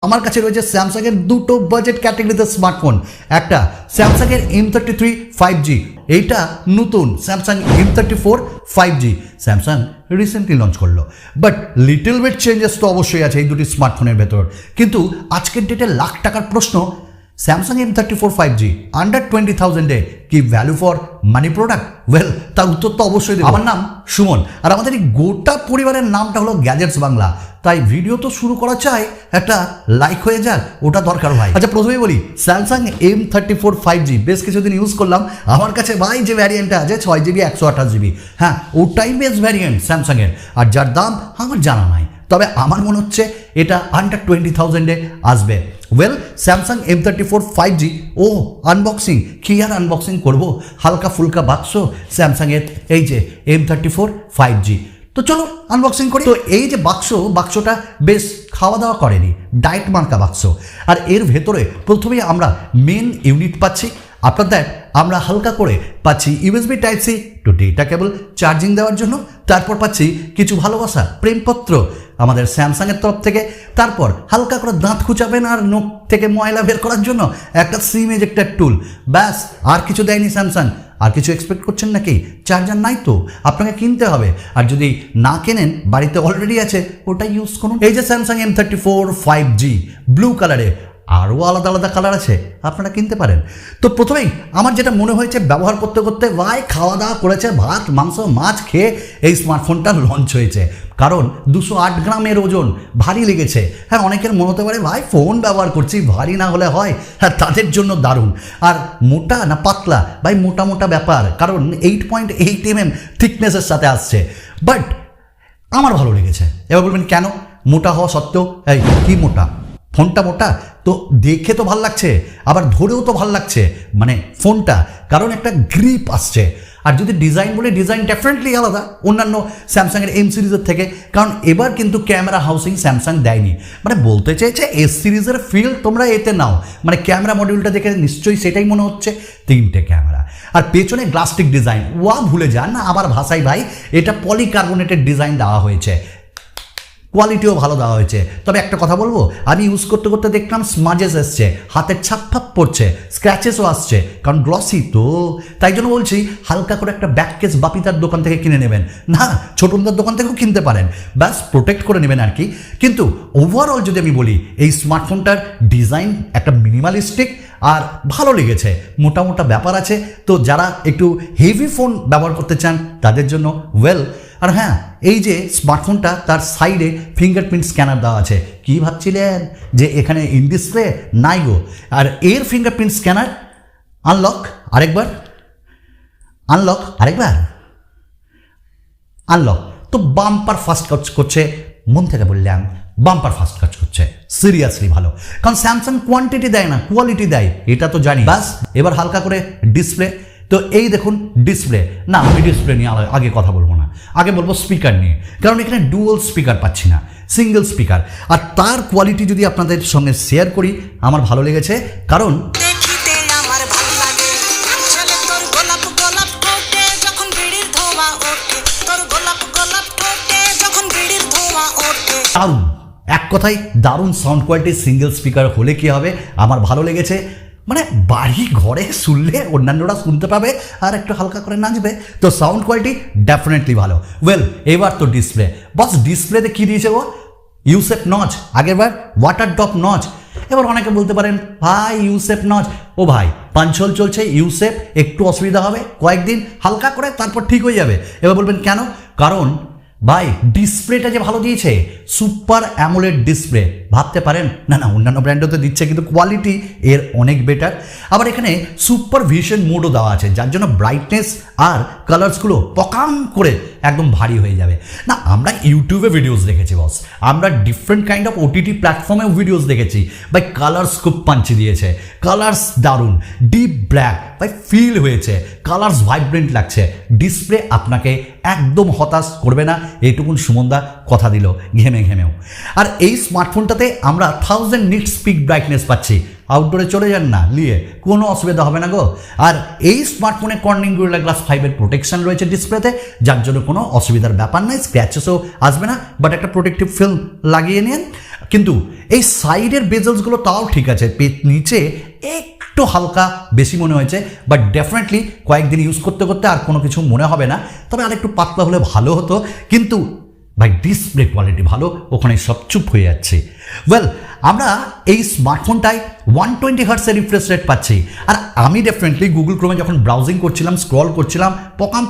আমার কাছে রয়েছে স্যামসাংয়ের দুটো বাজেট ক্যাটাগরিতে স্মার্টফোন। একটা স্যামসাংয়ের M33 5G, এইটা নতুন Samsung M34 5G Samsung recently launch করলো। বাট লিটল বিট চেঞ্জেস তো অবশ্যই আছে এই দুটি স্মার্টফোনের ভেতর। কিন্তু আজকের ডেটে লাখ টাকার প্রশ্ন, স্যামসাং M34 5G আন্ডার 20,000-এ কি value for money product? Well, তার উত্তর তো অবশ্যই দেব। আমার নাম সুমন, আর আমাদের এই গোটা পরিবারের নামটা হলো গ্যাজেটস বাংলা। তাই ভিডিও তো শুরু করা চাই, একটা লাইক হয়ে যাক, ওটা দরকার ভাই। আচ্ছা, প্রথমেই বলি স্যামসাং M34 5G বেশ কিছুদিন ইউজ করলাম। আমার কাছে ভাই যে ভ্যারিয়েন্টটা আছে 6GB 128GB, হ্যাঁ ওটাই বেস্ট ভ্যারিয়েন্ট স্যামসাংয়ের, আর যার দাম আমার জানা নাই। তবে আমার মনে হচ্ছে এটা আন্ডার 20,000-এ আসবে। ওয়েল, স্যামসাং M34 5G ও আনবক্সিং, কি আর আনবক্সিং করবো, হালকা ফুলকা বাক্স স্যামসাংয়ের এই যে M34 5G। তো চলো আনবক্সিং করি। তো এই যে বাক্সটা বেশ খাওয়া দাওয়া করেনি, ডায়েট মার্কা বাক্স। আর এর ভেতরে প্রথমেই আমরা মেন ইউনিট পাচ্ছি। আপনার দেখ আমরা হালকা করে পাচ্ছি USB Type-C to data cable charging দেওয়ার জন্য। তারপর পাচ্ছি কিছু ভালোবাসা প্রেমপত্র আমাদের স্যামসাংয়ের তরফ থেকে। তারপর হালকা করে দাঁত খুঁচাবেন আর নখ থেকে ময়লা বের করার জন্য একটা সিম এজেক্টর টুল। ব্যাস, আর কিছু দেয়নি স্যামসাং। আর কিছু এক্সপেক্ট করছেন নাকি? চার্জার নাই তো, আপনাকে কিনতে হবে। আর যদি না কেনেন, বাড়িতে অলরেডি আছে, ওটা ইউজ করুন। এই যে স্যামসাং M34 5G ব্লু কালারে, আরও আলাদা আলাদা কালার আছে, আপনারা কিনতে পারেন। তো প্রথমেই আমার যেটা মনে হয়েছে, ব্যবহার করতে করতে ভাই খাওয়া দাওয়া করেছে, ভাত মাংস মাছ খেয়ে এই স্মার্টফোনটা লঞ্চ হয়েছে। কারণ 208 গ্রামের ওজন, ভারী লেগেছে। হ্যাঁ, অনেকের মনে হতে পারে ভাই ফোন ব্যবহার করছি, ভারী না হলে হয়? হ্যাঁ, তাদের জন্য দারুণ। আর মোটা না পাতলা, ভাই মোটা মোটা ব্যাপার, কারণ 8.8 mm থিকনেসের সাথে আসছে। বাট আমার ভালো লেগেছে। এবার বলবেন কেন? মোটা হওয়া সত্ত্বেও এই কি মোটা? ফোনটা মোটা তো দেখে তো ভাল লাগছে, আবার ধরেও তো ভাল লাগছে মানে ফোনটা, কারণ একটা গ্রিপ আসছে। আর যদি ডিজাইন বলে, ডিজাইন ডেফিনেটলি আলাদা অন্যান্য স্যামসাংয়ের M সিরিজের থেকে, কারণ এবার কিন্তু ক্যামেরা হাউসিং স্যামসাং দেয়নি। মানে বলতে চাইছে S সিরিজের ফিল তোমরা এতে নাও। মানে ক্যামেরা মডিউলটা দেখে নিশ্চয়ই সেটাই মনে হচ্ছে, 3টে ক্যামেরা। আর পেছনে গ্লাস্টিক ডিজাইন, ওয়া ভুলে যান না আবার ভাষাই ভাই, এটা পলিকার্বনেটের ডিজাইন দেওয়া হয়েছে, কোয়ালিটিও ভালো দেওয়া হয়েছে। তবে একটা কথা বলবো, আমি ইউজ করতে করতে দেখলাম স্মাজেস এসছে, হাতের ছাপ পড়ছে, স্ক্র্যাচেসও আসছে, কারণ গ্লসি তো। তাই জন্য বলছি হালকা করে একটা ব্যাক কেস বাপিতার দোকান থেকে কিনে নেবেন, না ছোটনদার দোকান থেকেও কিনতে পারেন, ব্যাস প্রোটেক্ট করে নেবেন আর কি। কিন্তু ওভারঅল যদি আমি বলি, এই স্মার্টফোনটার ডিজাইন একটা মিনিমালিস্টিক আর ভালো লেগেছে, মোটা মোটা ব্যাপার আছে। তো যারা একটু হেভি ফোন ব্যবহার করতে চান তাদের জন্য ওয়েল। আর হ্যাঁ, এই যে স্মার্টফোনটা তার সাইডে ফিঙ্গারপ্রিন্ট স্ক্যানার দেওয়া আছে। কি ভাবছিলেন যে এখানে ইন ডিসপ্লে? নাই গো। আর এর ফিঙ্গারপ্রিন্ট স্ক্যানার আনলক আরেকবার, আনলক তো বাম্পার ফাস্ট কাজ করছে। মন থেকে বললাম বাম্পার ফাস্ট কাজ করছে, সিরিয়াসলি ভালো। কারণ স্যামসাং কোয়ান্টিটি দেয় না, কোয়ালিটি দেয়, এটা তো জানি। বাস এবার হালকা করে ডিসপ্লে। তো এই দেখুন ডিসপ্লে, না আমি ডিসপ্লে নিয়ে আগে কথা বলবো না, আগে বলবো স্পিকার নিয়ে। কারণ এখানে ডুয়াল স্পিকার পাচ্ছি না, সিঙ্গেল স্পিকার। আর তার কোয়ালিটি যদি আপনাদের সঙ্গে শেয়ার করি, আমার ভালো লেগেছে। কারণ দারুণ, এক কথায় দারুণ সাউন্ড কোয়ালিটি। সিঙ্গেল স্পিকার হলে কি হবে, আমার ভালো লেগেছে। মানে বাড়ি ঘরে শুনলে অন্যান্যরা শুনতে পাবে আর একটু হালকা করে নাচবে। তো সাউন্ড কোয়ালিটি ডেফিনেটলি ভালো। ওয়েল, এবার তো ডিসপ্লে, বস ডিসপ্লেতে কী দিয়েছে ও? ইউসেপ নচ, আগেরবার ওয়াটার ড্রপ নচ। এবার অনেকে বলতে পারেন ভাই ইউসেপ নচ, ও ভাই পাঞ্চল চলছে, ইউসেপ একটু অসুবিধা হবে কয়েকদিন, হালকা করে তারপর ঠিক হয়ে যাবে। এবার বলবেন কেন? কারণ ভাই ডিসপ্লেটা যে ভালো দিয়েছে, সুপার অ্যামোলেড ডিসপ্লে। ভাবতে পারেন না অন্যান্য ব্র্যান্ডও তো দিচ্ছে, কিন্তু কোয়ালিটি এর অনেক বেটার। আবার এখানে সুপার ভিশন মোডও দেওয়া আছে, যার জন্য ব্রাইটনেস আর কালার্সগুলো পকাম করে একদম ভারী হয়ে যাবে। না আমরা ইউটিউবে ভিডিওস দেখেছি বস, আমরা ডিফারেন্ট কাইন্ড অফ OTT প্ল্যাটফর্মেও ভিডিওস দেখেছি ভাই, কালার্স খুব পাঞ্চি দিয়েছে, কালার্স দারুণ, ডিপ ব্ল্যাক ভাই ফিল হয়েছে, কালার্স ভাইব্রেন্ট লাগছে। ডিসপ্লে আপনাকে একদম হতাশ করবে না, এইটুকুন সুমনদা কথা দিল ঘেমেও। আর এই স্মার্টফোনটাতে আমরা 1000 নিটস পিক ব্রাইটনেস পাচ্ছি। আউটডোরে চলে যান না নিয়ে, কোনো অসুবিধা হবে না গো। আর এই স্মার্টফোনে কর্নিং গরিলা গ্লাস 5-এর প্রোটেকশন রয়েছে ডিসপ্লেতে, যার জন্য কোনো অসুবিধার ব্যাপার নাই, স্ক্র্যাচেসও আসবে না। বাট একটা প্রোটেক্টিভ ফিল্ম লাগিয়ে নিন। কিন্তু এই সাইডের বেজেলসগুলো তাও ঠিক আছে, নিচে একটু হালকা বেশি মনে হয়েছে, বাট ডেফিনেটলি কয়েকদিন ইউজ করতে করতে আর কোনো কিছু মনে হবে না। তবে আর একটু পাতলা হলে ভালো হতো, কিন্তু ভাই ডিসপ্লে কোয়ালিটি ভালো, ওখানে সব চুপ হয়ে যাচ্ছে। ওয়েল, আমরা এই স্মার্টফোনটায় 120 হার্টসের রিফ্রেশ রেট পাচ্ছি। আর আমি ডেফিনেটলি গুগল ক্রোমে যখন ব্রাউজিং করছিলাম, স্ক্রল করছিলাম,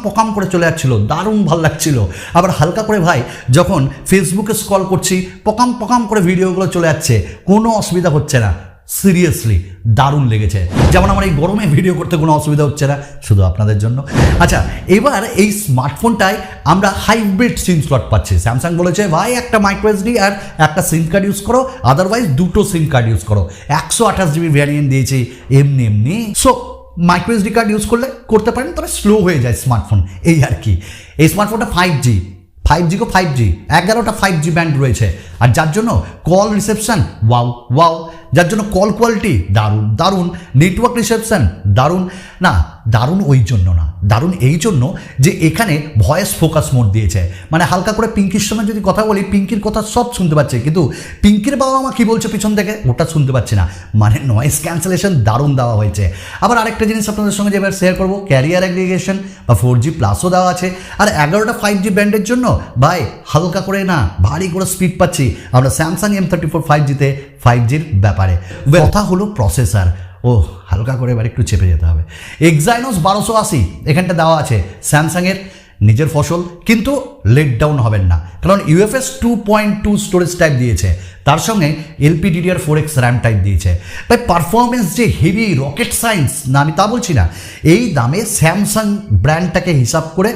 পকাম করে চলে যাচ্ছিল, দারুণ ভালো লাগছিল। আবার হালকা করে ভাই যখন ফেসবুকে স্ক্রল করছি, পকাম করে ভিডিওগুলো চলে যাচ্ছে, কোনো অসুবিধা হচ্ছে না। সিরিয়াসলি দারুণ লেগেছে। যেমন আমার এই গরমে ভিডিও করতে কোনো অসুবিধা হচ্ছে না, শুধু আপনাদের জন্য। আচ্ছা, এবার এই স্মার্টফোনটায় আমরা হাইব্রিড সিম স্লট পাচ্ছি। স্যামসাং বলেছে ভাই একটা মাইক্রো এসডি আর একটা সিম কার্ড ইউজ করো, আদারওয়াইজ দুটো সিম কার্ড ইউজ করো। 128 জিবি ভ্যারিয়েন্ট দিয়েছি এমনি। So micro SD card use করতে পারেন, তবে স্লো হয়ে যায় স্মার্টফোন, এই আর কি। এই স্মার্টফোনটা 5G 11টা 5G ব্যান্ড রয়েছে, আর যার জন্য কল রিসেপশন ওয়াও, যার জন্য কল কোয়ালিটি দারুণ, নেটওয়ার্ক রিসেপশন দারুণ ওই জন্য না, দারুণ এই জন্য যে এখানে ভয়েস ফোকাস মোড দিয়েছে। মানে হালকা করে পিঙ্কির সঙ্গে যদি কথা বলি, পিঙ্কির কথা সব শুনতে পাচ্ছে, কিন্তু পিঙ্কির বাবা মা কী বলছে পিছন থেকে ওটা শুনতে পাচ্ছি না। মানে নয়েজ ক্যান্সেলেশন দারুণ দেওয়া হয়েছে। আবার আরেকটা জিনিস আপনাদের সঙ্গে যে এবার শেয়ার করবো, ক্যারিয়ার অ্যাগ্রিগেশন বা 4G প্লাসও দেওয়া আছে। আর 11টা 5G ব্যান্ডের জন্য ভাই হালকা করে না ভারী করে স্পিড পাচ্ছি আমরা স্যামসাং M34 5Gতে 5Gর ব্যাপারে। কথা হলো প্রসেসর, হালকা করে এবার একটু চেপে যেতে হবে। এক্সাইনোস 1280 এখানটা দেওয়া আছে, স্যামসাংয়ের নিজের ফসল, কিন্তু লেট ডাউন হবেন না, কারণ UFS 2.2 স্টোরেজ টাইপ দিয়েছে, তার সঙ্গে LPDDR4X র্যাম টাইপ দিয়েছে। তাই পারফরমেন্স যে হেভি রকেট সায়েন্স না, আমি তা বলছি না। এই দামে স্যামসাং ব্র্যান্ডটাকে হিসাব করে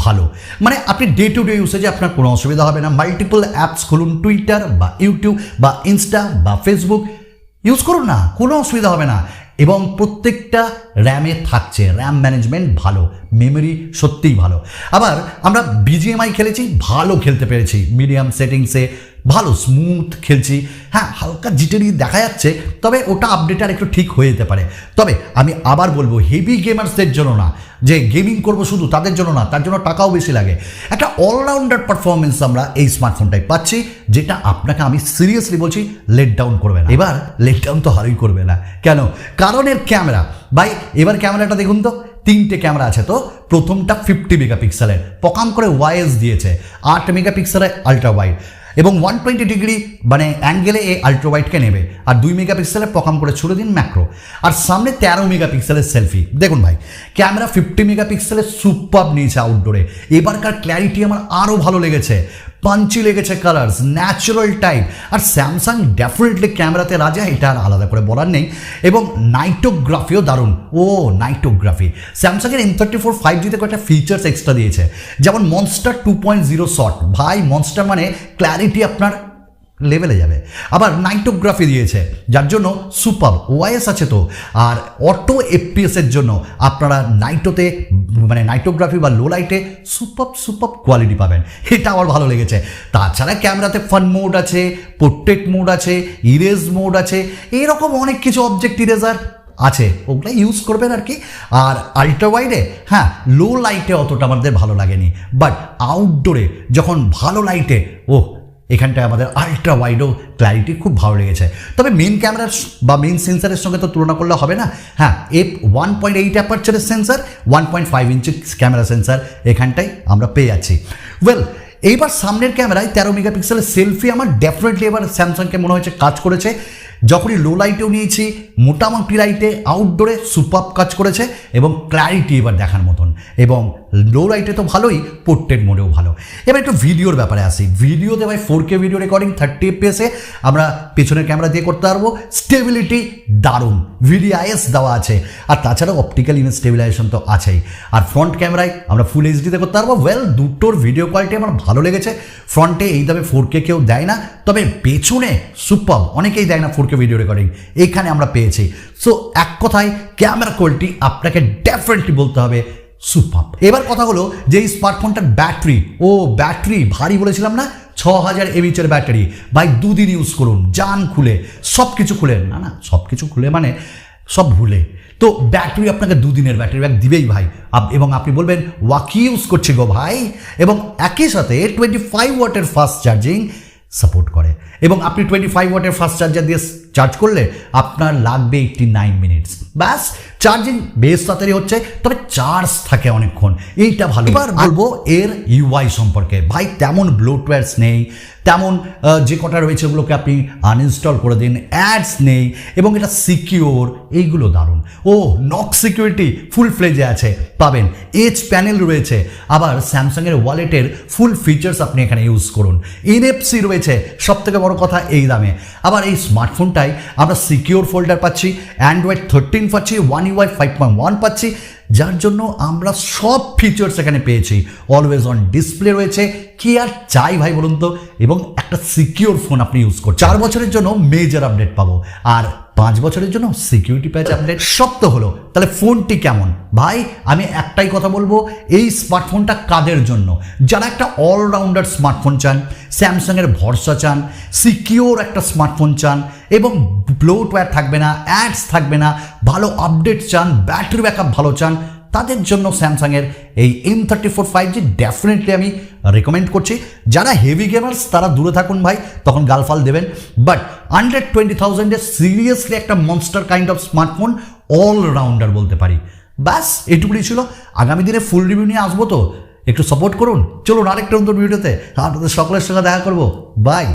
ভালো, মানে আপনি ডে টু ডে ইউসেজে আপনার কোনো অসুবিধা হবে না। মাল্টিপল অ্যাপস খুলুন, টুইটার বা ইউটিউব বা ইনস্টা বা ফেসবুক ইউজ করুন না, কোনো অসুবিধা হবে না। এবং প্রত্যেকটা র্যামে থাকছে, র্যাম ম্যানেজমেন্ট ভালো, মেমোরি সত্যিই ভালো। আবার আমরা BGMI খেলেছি, ভালো খেলতে পেরেছি, মিডিয়াম সেটিংসে ভালো স্মুথ খেলছি। হ্যাঁ, হালকা জিটেরি দেখা যাচ্ছে, তবে ওটা আপডেট আর একটু ঠিক হয়ে যেতে পারে। তবে আমি আবার বলবো, হেভি গেমার্সদের জন্য না, যে গেমিং করবো শুধু তাদের জন্য না, তার জন্য টাকাও বেশি লাগে। একটা অলরাউন্ডার পারফরমেন্স আমরা এই স্মার্টফোনটাই পাচ্ছি, যেটা আপনাকে আমি সিরিয়াসলি বলছি লেট ডাউন করবে না। এবার লেট ডাউন তো হারই করবে না, কেন? কারণ এর ক্যামেরা ভাই, এবার ক্যামেরাটা দেখুন তো, 3টে ক্যামেরা আছে। তো প্রথমটা 50 মেগাপিক্সেলের, পকাম করে ওয়াইএস দিয়েছে, 8 মেগাপিক্সেলের আলট্রা ওয়াইড, এবং 120 ডিগ্রি মানে অ্যাঙ্গেলে এই আলট্রা ওয়াইডকে নেবে, আর 2 মেগাপিক্সেলের পকাম করে ছুড়ে দিন ম্যাক্রো, আর সামনে 13 মেগাপিক্সেলের সেলফি। দেখুন ভাই, ক্যামেরা 50 মেগাপিক্সেলের সুপার নিয়েছে আউটডোরে। এবারকার ক্ল্যারিটি আমার আরও ভালো লেগেছে, পাঞ্চি লেগেছে, কালার্স ন্যাচারাল টাইপ। আর স্যামসাং ডেফিনেটলি ক্যামেরাতে রাজা, এটা আর আলাদা করে বলার নেই। এবং নাইটোগ্রাফিও দারুণ, নাইটোগ্রাফি স্যামসাংয়ের M34 5Gতে কয়েকটা ফিচার্স এক্সট্রা দিয়েছে, যেমন মনস্টার 2.0 শট। ভাই মনস্টার মানে ক্ল্যারিটি আপনার লেভেলে যাবে। আবার নাইটোগ্রাফি দিয়েছে, যার জন্য সুপার ওআইএস আছে তো। আর অটো এফপিএসের জন্য আপনারা নাইটোতে মানে নাইটোগ্রাফি বা লো লাইটে সুপার কোয়ালিটি পাবেন, এটা আমার ভালো লেগেছে। তাছাড়া ক্যামেরাতে ফান মোড আছে, পোর্ট্রেট মোড আছে, ইরেজ মোড আছে, এরকম অনেক কিছু অবজেক্ট ইরেজার আছে, ওগুলো ইউজ করবেন আর কি। আর আল্ট্রা ওয়াইডে লো লাইটে অতটা আমাদের ভালো লাগেনি, বাট আউটডোরে যখন ভালো লাইটে এখানটায় আমাদের আল্ট্রা ওয়াইডও ক্ল্যারিটি খুব ভালো লেগেছে। তবে মেন ক্যামেরার বা মেন সেন্সারের সঙ্গে তো তুলনা করলে হবে না। 1.8 অ্যাপারচারের সেন্সার, 1.5 ইঞ্চি ক্যামেরা সেন্সার এখানটায় আমরা পেয়ে যাচ্ছি। ওয়েল, এইবার সামনের ক্যামেরায় 13 মেগাপিক্সেলের সেলফি আমার ডেফিনেটলি এবার স্যামসাংকে মনে হয়েছে কাজ করেছে। যখনই লো লাইটেও নিয়েছি, মোটামুটি লাইটে আউটডোরে সুপার কাজ করেছে, এবং ক্ল্যারিটি এবার দেখার মতন, এবং লো লাইটে তো ভালোই, পোর্ট্রেট মোডেও ভালো। এবার একটু ভিডিওর ব্যাপারে আসি। ভিডিওতে ভাই 4K ভিডিও রেকর্ডিং 30 FPS আমরা পেছনের ক্যামেরা দিয়ে করতে পারবো, স্টেবিলিটি দারুণ, VDIS দেওয়া আছে, আর তাছাড়াও অপটিক্যাল ইমেজ স্টেবিলাইজেশন তো আছেই। আর ফ্রন্ট ক্যামেরায় আমরা ফুল এইচডিতে করতে পারবো। ওয়েল, দুটোর ভিডিও কোয়ালিটি আমার ভালো লেগেছে। ফ্রন্টে এই দামে 4K কেউ দেয় না, তবে পেছনে সুপার, অনেকেই দেয় না 4K ভিডিও রেকর্ডিং, এখানে আমরা পেয়েছি। সো এক কথায় ক্যামেরা কোয়ালিটি আপনাকে ডেফিনেটলি বলতে হবে সুপার। এবার কথা হলো যে এই স্মার্টফোনটার ব্যাটারি ভারী বলেছিলাম না, 6000 mAh ব্যাটারি। ভাই 2 দিন ইউজ করুন, যান খুলে, সব কিছু খুলে, না সব কিছু খুলে মানে সব ভুলে, তো ব্যাটারি আপনাকে 2 দিনের ব্যাটারি ব্যাক দিবেই ভাই। এবং আপনি বলবেন ওয়া কি ইউজ করছে গো ভাই, এবং একই সাথে 25 ওয়াটের ফাস্ট চার্জিং, সাপোর্ট করে এবং আপনি 25 ওয়াটের ফাস্ট চার্জার দিয়ে চার্জ করলে আপনার লাগবে 89 মিনিটস। ব্যাস, চার্জিং বেশ তাড়াতাড়ি হচ্ছে, তবে চার্জ থাকে অনেকক্ষণ, এইটা ভালো। এবার বলবো এর ইউআই সম্পর্কে। ভাই তেমন ব্লোটওয়্যারস নেই, তেমন যে কটা রয়েছে ওগুলোকে আপনি আনইনস্টল করে দিন, অ্যাডস নেই এবং এটা সিকিওর, এইগুলো দারুণ। ও নক সিকিউরিটি ফুল ফ্লেজে আছে, পাবেন। এজ প্যানেল রয়েছে, আবার স্যামসাংয়ের ওয়ালেটের ফুল ফিচার্স আপনি এখানে ইউজ করুন। NFC রয়েছে, সব থেকে বড় কথা এই দামে। আবার এই স্মার্টফোনটাই আমরা সিকিওর ফোল্ডার পাচ্ছি, অ্যান্ড্রয়েড 13 পাচ্ছি, One UI 5.1 পাচ্ছি, যার জন্য আমরা সব ফিচার্স এখানে পেয়েছি। অলওয়েজ অন ডিসপ্লে রয়েছে, কি আর চাই ভাই বলুন তো, এবং একটা সিকিওর ফোন আপনি ইউজ করছেন। 4 বছরের জন্য মেজর আপডেট পাবো, আর 5 বছরের জন্য সিকিউরিটি প্যাচ আপডেট। সব তো হলো, তাহলে ফোনটি কেমন? ভাই আমি একটাই কথা বলবো, এই স্মার্টফোনটা কাদের জন্য? যারা একটা অলরাউন্ডার স্মার্টফোন চান, স্যামসাংয়ের ভরসা চান, সিকিওর একটা স্মার্টফোন চান এবং ব্লোটওয়্যার থাকবে না, অ্যাডস থাকবে না, ভালো আপডেট চান, ব্যাটারি ব্যাকআপ ভালো চান, তাদের জন্য স্যামসাংয়ের এই M34 5G ডেফিনেটলি আমি রেকমেন্ড করছি। যারা হেভি গেমার্স তারা দূরে থাকুন ভাই, তখন গালফাল দেবেন। বাট 120,000-এ সিরিয়াসলি একটা monster kind of smartphone, allrounder বলতে পারি। ব্যাস এটুকুই ছিল। আগামী দিনে ফুল রিভিউ নিয়ে আসবো, তো একটু সাপোর্ট করুন। চলুন আরেকটা নতুন ভিডিওতে আপনাদের সকলের সঙ্গে দেখা করবো। বাই।